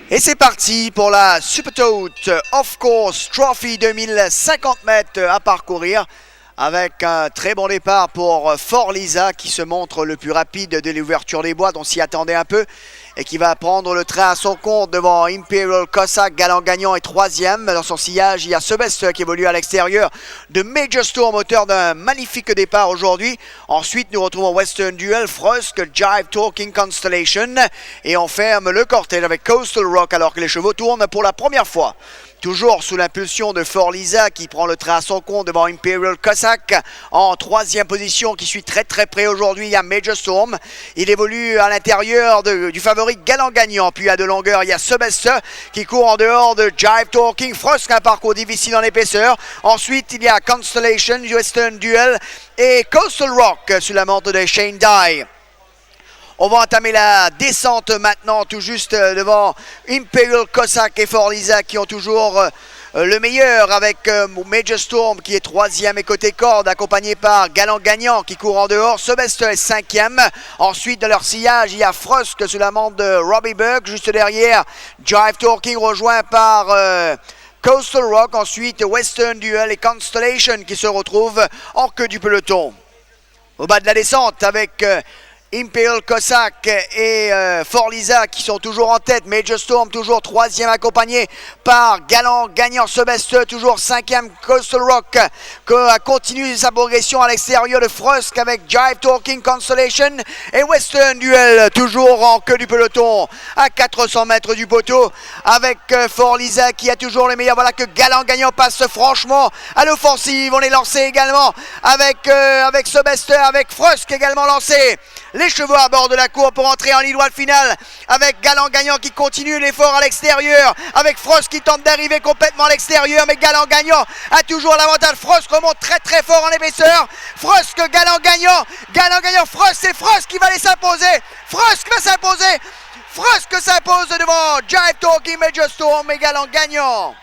Et c'est parti pour la Supertote Off Course Trophy 2050 mètres à parcourir avec un très bon départ pour Fort Lisa qui se montre le plus rapide de l'ouverture des boîtes. On s'y attendait un peu et qui va prendre le train à son compte devant Imperial Cossack. Galant gagnant est troisième. Dans son sillage, il y a Sebest qui évolue à l'extérieur de Major Storm, auteur d'un magnifique départ aujourd'hui. Ensuite, nous retrouvons Western Duel, Frosk, Jive Talking Constellation. Et on ferme le cortège avec Coastal Rock alors que les chevaux tournent pour la première fois. Toujours sous l'impulsion de Fort Lisa qui prend le train à son compte devant Imperial Cossack en troisième position qui suit très près aujourd'hui. Il y a Major Storm. Il évolue à l'intérieur du favori Galant Gagnant. Puis à de longueur, il y a Sebest qui court en dehors de Jive Talking. Frosk, un parcours difficile en épaisseur. Ensuite, il y a Constellation, Western Duel et Coastal Rock sous la montre de Shane Dye. On va entamer la descente maintenant, tout juste devant Imperial Cossack et Fort Lisa qui ont toujours le meilleur avec Major Storm qui est troisième et côté corde, accompagné par Galant Gagnant qui court en dehors. Sebest est cinquième. Ensuite, dans leur sillage, il y a Frosk sous la montre de Robbie Burke. Juste derrière, Jive Talking rejoint par Coastal Rock. Ensuite, Western Duel et Constellation qui se retrouvent en queue du peloton. Au bas de la descente avec Imperial Cossack et Fort Lisa qui sont toujours en tête. Major Storm toujours troisième accompagné par Galant Gagnant. Sebest toujours cinquième. Coastal Rock continue sa progression à l'extérieur de Frosk avec Jive Talking Constellation et Western Duel toujours en queue du peloton à 400 mètres du poteau avec Fort Lisa qui a toujours le meilleur. Voilà que Galant Gagnant passe franchement à l'offensive. On est lancé également avec Sebest, avec Frosk également lancé. Les chevaux à bord de la cour pour entrer en ligne droite finale avec Galant Gagnant qui continue l'effort à l'extérieur, avec Frosk qui tente d'arriver complètement à l'extérieur, mais Galant Gagnant a toujours l'avantage. Frosk remonte très fort en épaisseur. Frosk, Galant Gagnant, Frosk, c'est Frosk qui va les s'imposer. Frosk va s'imposer. Frosk s'impose devant Jive Talking, Major Storm et Galant Gagnant.